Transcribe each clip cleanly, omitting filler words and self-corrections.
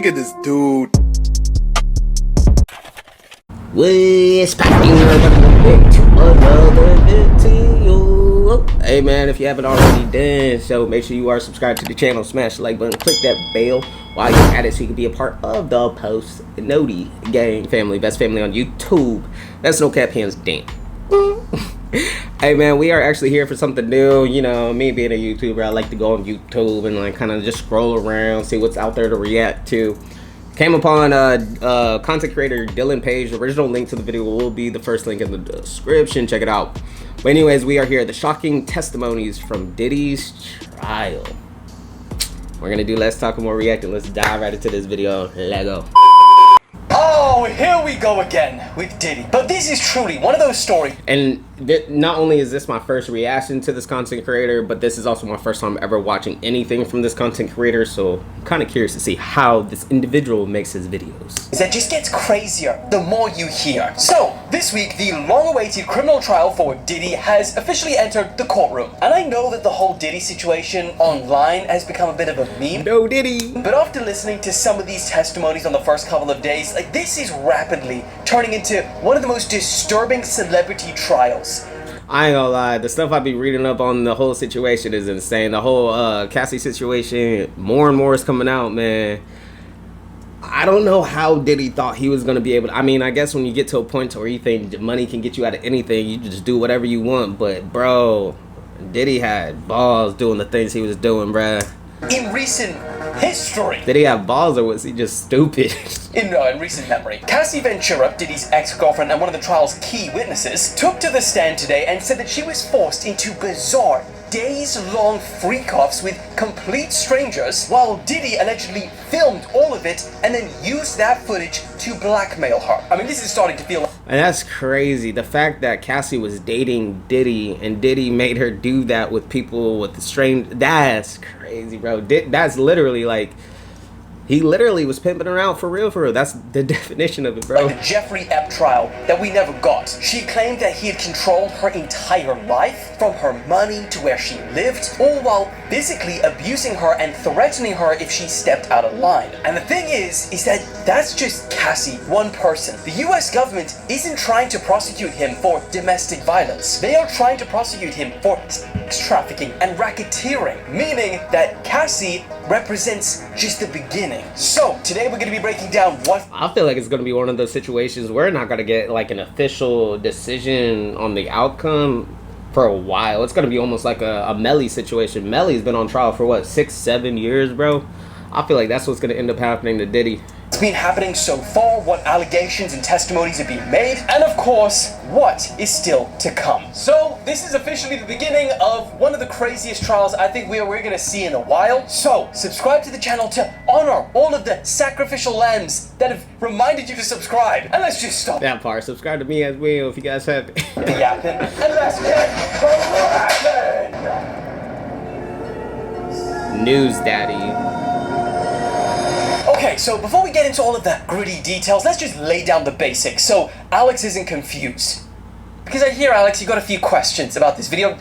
Look at this dude. What's packing back to another video. Hey man, if you haven't already done so, make sure you are subscribed to the channel, smash the like button, click that bell while you're at it so you can be a part of the Post Noti gang family, best family on YouTube. That's no cap, hands down. Hey man, we are actually here for something new. You know, me being a YouTuber, I like to go on YouTube and like kind of just scroll around, see what's out there to react to. Came upon content creator Dylan Page. The original link to the video will be the first link in the description. Check it out. But anyways, we are here at the Shocking Testimonies from Diddy's trial. We're gonna do less talking, more reacting. Let's dive right into this video. Let's go. Oh, here we go again with Diddy. But this is truly one of those stories. And not only is this my first reaction to this content creator, but this is also my first time ever watching anything from this content creator. So I'm kind of curious to see how this individual makes his videos. That just gets crazier the more you hear. So this week, the long-awaited criminal trial for Diddy has officially entered the courtroom. And I know that the whole Diddy situation online has become a bit of a meme. No Diddy. But after listening to some of these testimonies on the first couple of days, like this is rapidly turning into one of the most disturbing celebrity trials. I ain't gonna lie, the stuff I be reading up on the whole situation is insane. The whole Cassie situation, more and more is coming out, man. I don't know how Diddy thought he was gonna be able to, I mean, I guess when you get to a point where you think money can get you out of anything, you just do whatever you want. But bro, Diddy had balls doing the things he was doing, bruh. In recent history. Did he have balls or was he just stupid? In recent memory, Cassie Ventura, Diddy's ex-girlfriend and one of the trial's key witnesses, took to the stand today and said that she was forced into bizarre, days-long freak-offs with complete strangers, while Diddy allegedly filmed all of it and then used that footage to blackmail her. I mean, this is starting to feel... And that's crazy. The fact that Cassie was dating Diddy and Diddy made her do that with people with the strange... That's crazy, bro. That's literally like... He literally was pimping her out for real, for real. That's the definition of it, bro. Like the Jeffrey Epps trial that we never got. She claimed that he had controlled her entire life, from her money to where she lived, all while physically abusing her and threatening her if she stepped out of line. And the thing is that that's just Cassie, one person. The US government isn't trying to prosecute him for domestic violence. They are trying to prosecute him for sex trafficking and racketeering, meaning that Cassie represents just the beginning. So today we're going to be breaking down what... I feel like it's going to be one of those situations where we're not going to get like an official decision on the outcome for a while. It's going to be almost like a Melly situation. Melly's been on trial for what, 6-7 years, bro? I feel like that's what's going to end up happening to Diddy. It's been happening so far, what allegations and testimonies are being made, and of course, what is still to come. So this is officially the beginning of one of the craziest trials I think we're going to see in a while. So subscribe to the channel to honor all of the sacrificial lambs that have reminded you to subscribe. And let's just stop that part. Subscribe to me as well if you guys have it. the yapping, and let's get cracking. News Daddy. Okay, so before we get into all of the gritty details, let's just lay down the basics so Alex isn't confused. Because I hear, Alex, you got a few questions about this video.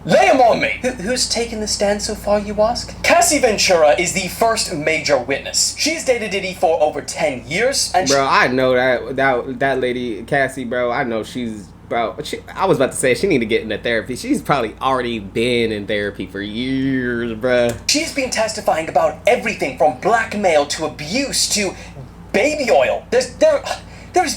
Lay them on me! Who's taken the stand so far, you ask? Cassie Ventura is the first major witness. She's dated Diddy for over 10 years, and bro, I know that lady, Cassie, bro, I know she's... Bro, I was about to say she need to get into therapy. She's probably already been in therapy for years, bruh. She's been testifying about everything from blackmail to abuse to baby oil. There's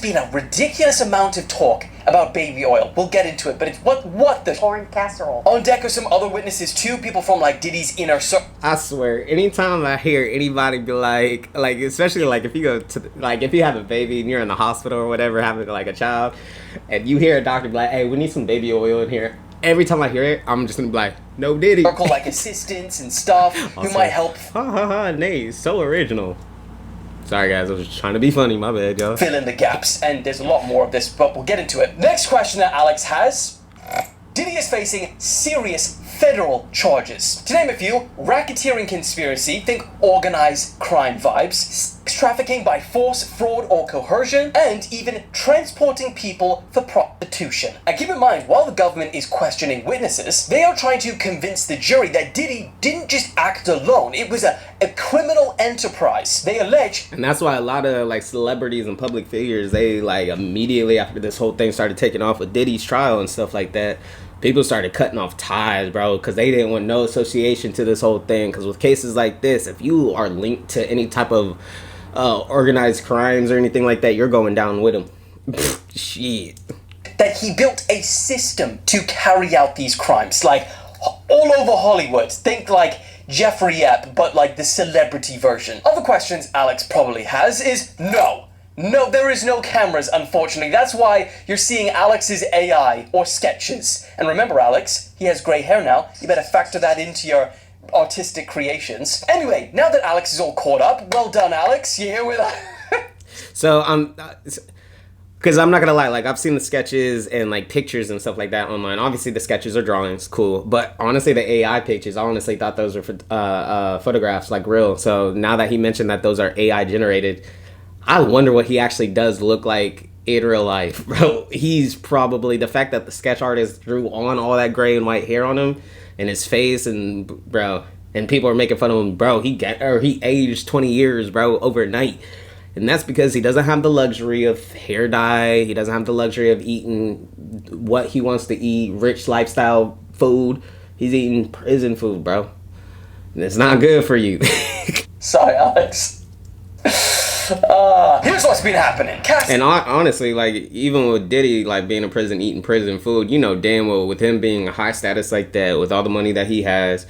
been a ridiculous amount of talk about baby oil. We'll get into it, but it's what the... Corn casserole. On deck are some other witnesses too, people from like Diddy's inner circle. I swear, anytime I hear anybody be like especially like if you go to, like if you have a baby and you're in the hospital or whatever, having like a child, and you hear a doctor be like, hey, we need some baby oil in here. Every time I hear it, I'm just gonna be like, no Diddy. Circle like assistants and stuff who might help. Ha ha ha, Nate, so original. Sorry guys, I was just trying to be funny, my bad, y'all. Fill in the gaps, and there's a lot more of this, but we'll get into it. Next question that Alex has. Diddy is facing serious federal charges. To name a few, racketeering conspiracy, think organized crime vibes, sex trafficking by force, fraud, or coercion, and even transporting people for prostitution. And keep in mind, while the government is questioning witnesses, they are trying to convince the jury that Diddy didn't just act alone. It was a criminal enterprise. They allege. And that's why a lot of like celebrities and public figures, they like immediately after this whole thing started taking off with Diddy's trial and stuff like that, people started cutting off ties, bro, because they didn't want no association to this whole thing. Because with cases like this, if you are linked to any type of organized crimes or anything like that, you're going down with him. Shit. That he built a system to carry out these crimes, like all over Hollywood. Think like Jeffrey Epps, but like the celebrity version. Other questions Alex probably has is no. No, there is no cameras, unfortunately. That's why you're seeing Alex's AI or sketches. And remember, Alex, he has gray hair now. You better factor that into your artistic creations. Anyway, now that Alex is all caught up, well done, Alex. You here with us? So because I'm not gonna lie, like I've seen the sketches and like pictures and stuff like that online. Obviously, the sketches are drawings, cool. But honestly, the AI pictures, I honestly thought those were photographs, like real. So now that he mentioned that those are AI generated, I wonder what he actually does look like in real life, bro. He's probably, the fact that the sketch artist drew on all that gray and white hair on him and his face, and bro, and people are making fun of him, bro. He aged 20 years, bro, overnight. And that's because he doesn't have the luxury of hair dye. He doesn't have the luxury of eating what he wants to eat, rich lifestyle food. He's eating prison food, bro. And it's not good for you. Sorry, Alex. Here's what's been happening. And honestly, like, even with Diddy, like, being in prison, eating prison food, you know damn well, with him being a high status like that, with all the money that he has,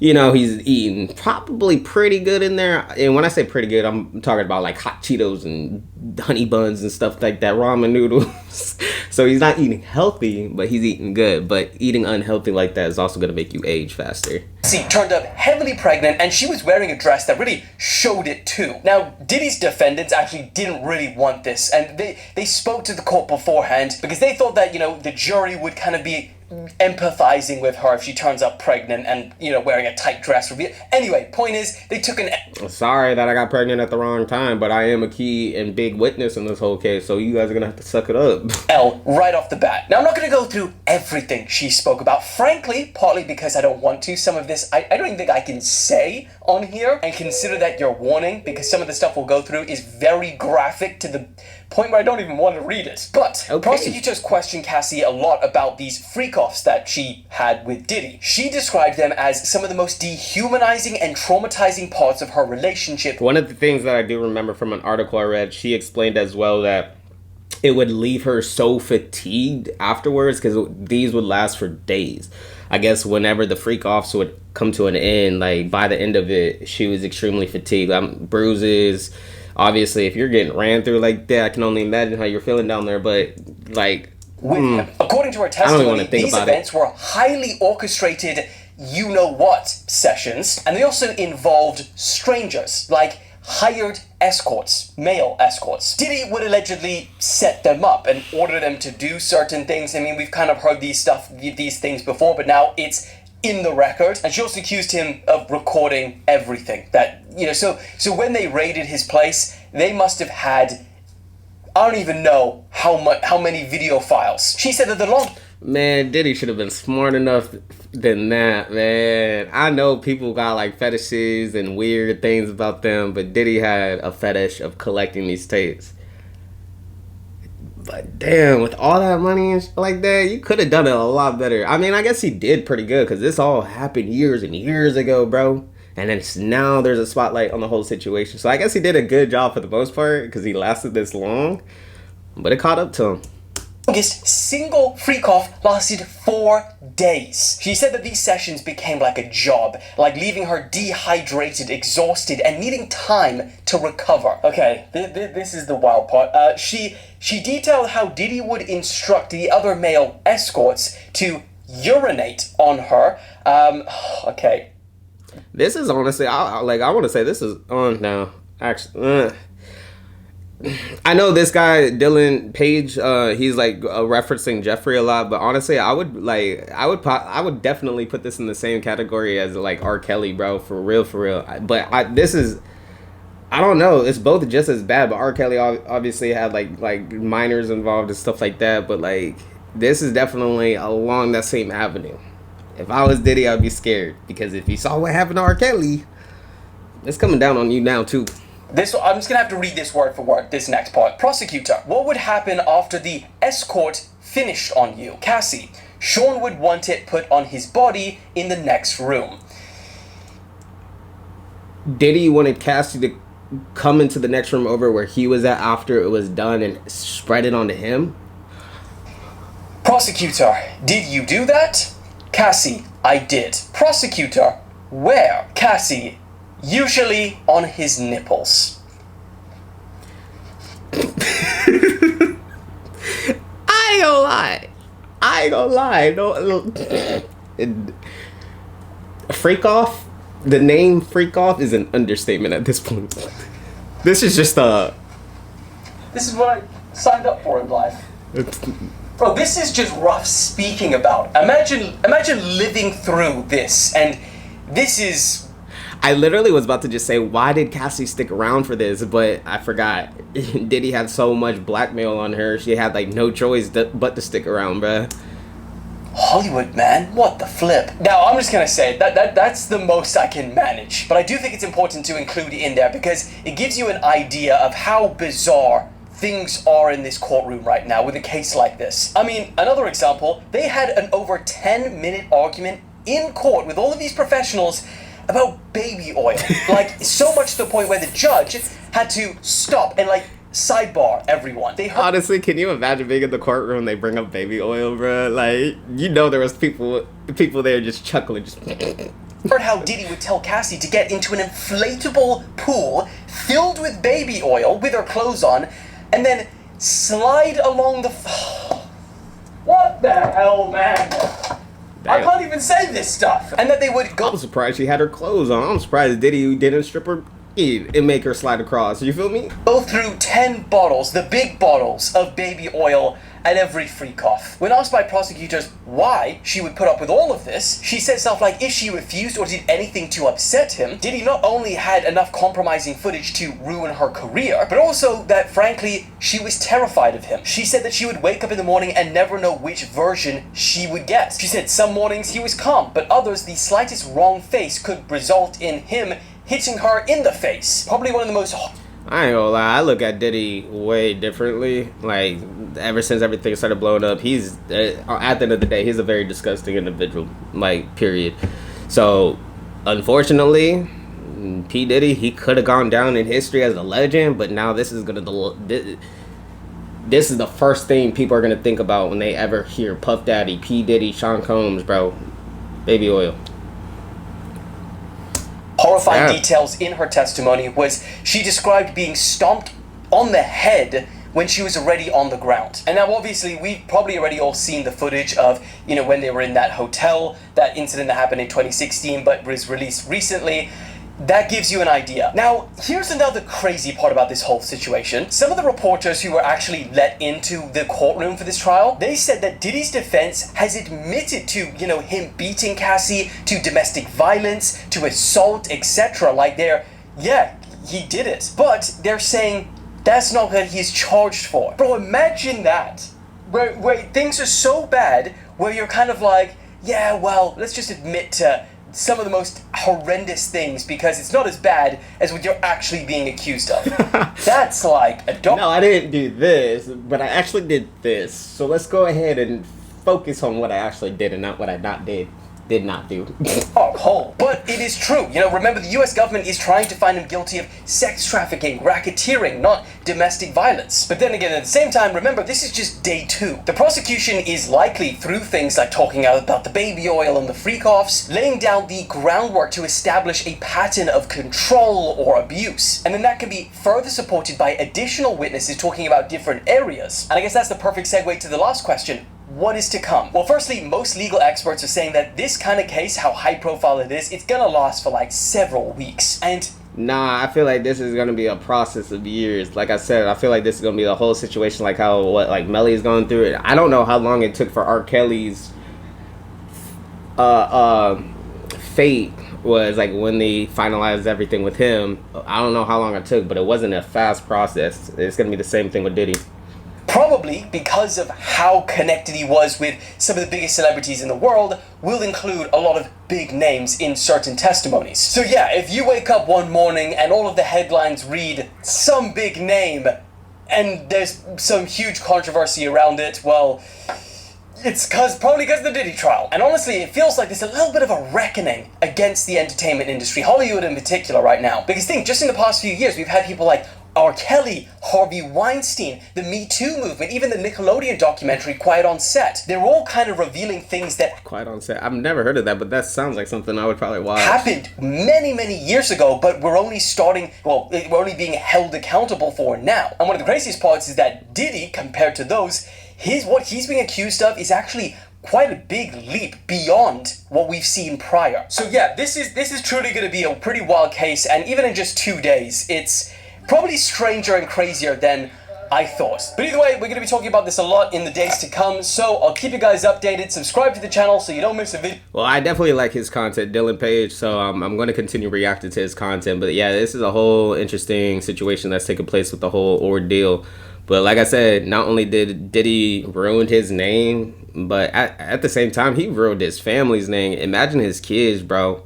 you know, he's eating probably pretty good in there. And when I say pretty good, I'm talking about, like, hot Cheetos and honey buns and stuff like that, ramen noodles. So he's not eating healthy, but he's eating good. But eating unhealthy like that is also going to make you age faster. She turned up heavily pregnant, and she was wearing a dress that really showed it too. Now, Diddy's defendants actually didn't really want this, and they spoke to the court beforehand because they thought that, you know, the jury would kind of be empathizing with her if she turns up pregnant and, you know, wearing a tight dress. Anyway, point is, they took an... Sorry that I got pregnant at the wrong time, but I am a key and big witness in this whole case, so you guys are gonna have to suck it up. L right off the bat. Now, I'm not gonna go through everything she spoke about, frankly, partly because I don't want to. Some of this, I don't even think I can say on here, and consider that your warning, because some of the stuff we'll go through is very graphic to the point where I don't even want to read it. But prosecutors questioned Cassie a lot about these freak-offs that she had with Diddy. She described them as some of the most dehumanizing and traumatizing parts of her relationship. One of the things that I do remember from an article I read, she explained as well that it would leave her so fatigued afterwards because these would last for days. I guess whenever the freak-offs would come to an end, like by the end of it, she was extremely fatigued. Bruises. Obviously, if you're getting ran through like that, I can only imagine how you're feeling down there. But like, according to her testimony, these events were highly orchestrated, you-know-what sessions, and they also involved strangers, like hired escorts, male escorts. Diddy would allegedly set them up and order them to do certain things. I mean, we've kind of heard these things before, but now it's in the record. And she also accused him of recording everything that, you know, so when they raided his place, they must have had, I don't even know how many video files. She said that the long... Man, Diddy should have been smart enough than that, man. I know people got like fetishes and weird things about them, but Diddy had a fetish of collecting these tapes. But damn, with all that money and shit like that, you could have done it a lot better. I mean, I guess he did pretty good because this all happened years and years ago, bro. And then now there's a spotlight on the whole situation. So I guess he did a good job for the most part because he lasted this long. But it caught up to him. Longest single freak-off lasted 4 days. She said that these sessions became like a job, like leaving her dehydrated, exhausted, and needing time to recover. Okay, this is the wild part. She detailed how Diddy would instruct the other male escorts to urinate on her. Okay. This is honestly, I want to say this is on now. Actually, I know this guy Dylan Page. He's like referencing Jeffrey a lot, but honestly, I would definitely put this in the same category as like R. Kelly, bro. For real. But this is I don't know. It's both just as bad, but R. Kelly obviously had like minors involved and stuff like that. But like this is definitely along that same avenue. If I was Diddy, I'd be scared because if you saw what happened to R. Kelly, it's coming down on you now too. I'm just gonna have to read this word for word. This next part. Prosecutor, what would happen after the escort finished on you? Cassie, Sean would want it put on his body in the next room. Diddy wanted Cassie to come into the next room over where he was at after it was done and spread it onto him. Prosecutor, did you do that? Cassie, I did. Prosecutor, where? Cassie, usually on his nipples. I ain't gonna lie. No, freakoff. The name freakoff is an understatement at this point. This is just This is what I signed up for in life. Bro, this is just rough speaking about. Imagine living through this, and this is... I literally was about to just say, why did Cassie stick around for this? But I forgot. Diddy had so much blackmail on her, she had like no choice but to stick around, bruh. Hollywood, man, what the flip? Now, I'm just gonna say that's the most I can manage. But I do think it's important to include in there because it gives you an idea of how bizarre things are in this courtroom right now with a case like this. I mean, another example, they had an over 10-minute argument in court with all of these professionals about baby oil. Like, so much to the point where the judge had to stop and like sidebar everyone. Honestly, can you imagine being in the courtroom, they bring up baby oil, bro? Like, you know there was people there just chuckling, just... Heard how Diddy would tell Cassie to get into an inflatable pool filled with baby oil with her clothes on and then slide along the... What the hell, man? Damn. I can't even say this stuff. And that they would go... I'm surprised she had her clothes on. I'm surprised Diddy didn't strip her and make her slide across. You feel me? Go through 10 bottles, the big bottles of baby oil at every freakoff. When asked by prosecutors why she would put up with all of this, she said stuff like if she refused or did anything to upset him, Diddy not only had enough compromising footage to ruin her career, but also that frankly, she was terrified of him. She said that she would wake up in the morning and never know which version she would get. She said some mornings he was calm, but others the slightest wrong face could result in him hitting her in the face. Probably one of the most... I ain't gonna lie, I look at Diddy way differently. Like, ever since everything started blowing up, he's, at the end of the day, he's a very disgusting individual. Like, period. So, unfortunately, P. Diddy, he could have gone down in history as a legend, but now this is this is the first thing people are gonna think about when they ever hear Puff Daddy, P. Diddy, Sean Combs, bro. Baby oil. Horrifying details in her testimony was she described being stomped on the head when she was already on the ground. And now obviously we've probably already all seen the footage of, you know, when they were in that hotel, that incident that happened in 2016 but was released recently. That gives you an idea. Now, here's another crazy part about this whole situation. Some of the reporters who were actually let into the courtroom for this trial, they said that Diddy's defense has admitted to, you know, him beating Cassie, to domestic violence, to assault, etc. Like yeah, he did it. But they're saying that's not what he's charged for. Bro, imagine that. Where things are so bad, where you're kind of like, yeah, well, let's just admit to some of the most horrendous things because it's not as bad as what you're actually being accused of. That's like a dog. No, I didn't do this, but I actually did this. So let's go ahead and focus on what I actually did and not what I did not do. Oh, but it is true. You know, remember the US government is trying to find him guilty of sex trafficking, racketeering, not domestic violence. But then again, at the same time, remember, this is just day 2. The prosecution is likely through things like talking about the baby oil and the freakoffs, laying down the groundwork to establish a pattern of control or abuse. And then that can be further supported by additional witnesses talking about different areas. And I guess that's the perfect segue to the last question. What is to come? Well, firstly, most legal experts are saying that this kind of case, how high profile it is, it's gonna last for like several weeks. And nah, I feel like this is gonna be a process of years. Like I said, I feel like this is gonna be the whole situation, like how like Melly's going through it. I don't know how long it took for R. Kelly's fate was like when they finalized everything with him. I don't know how long it took, but it wasn't a fast process. It's gonna be the same thing with Diddy. Probably because of how connected he was with some of the biggest celebrities in the world, will include a lot of big names in certain testimonies. So yeah, if you wake up one morning and all of the headlines read some big name and there's some huge controversy around it, well, it's probably because of the Diddy trial. And honestly, it feels like there's a little bit of a reckoning against the entertainment industry, Hollywood in particular right now. Because think, just in the past few years, we've had people like R. Kelly, Harvey Weinstein, the Me Too movement, even the Nickelodeon documentary Quiet on Set. They're all kind of revealing things that Quiet on Set. I've never heard of that, but that sounds like something I would probably watch. happened many, many years ago, but we're only we're only being held accountable for now. And one of the craziest parts is that Diddy, compared to those, what he's being accused of is actually quite a big leap beyond what we've seen prior. So yeah, this is truly going to be a pretty wild case, and even in just 2 days, it's probably stranger and crazier than I thought. But either way, we're going to be talking about this a lot in the days to come, so I'll keep you guys updated. Subscribe to the channel so you don't miss a video. Well, I definitely like his content, Dylan Page, so I'm going to continue reacting to his content. But yeah, this is a whole interesting situation that's taking place with the whole ordeal. But like I said, not only did Diddy ruin his name, but at the same time, he ruined his family's name. Imagine his kids, bro.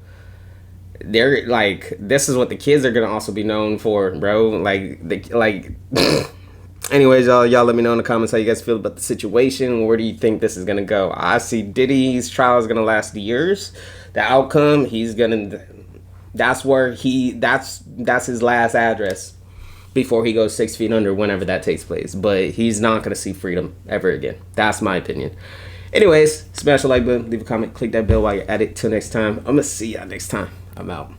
They're like, this is what the kids are gonna also be known for, bro. Anyways, y'all let me know in the comments how you guys feel about the situation. Where do you think this is gonna go? I see Diddy's trial is gonna last years. The outcome, that's his last address before he goes 6 feet under, whenever that takes place. But he's not gonna see freedom ever again. That's my opinion. Anyways, smash the like button, leave a comment, click that bell while you're at it. Till next time, I'm gonna see y'all next time. I'm out.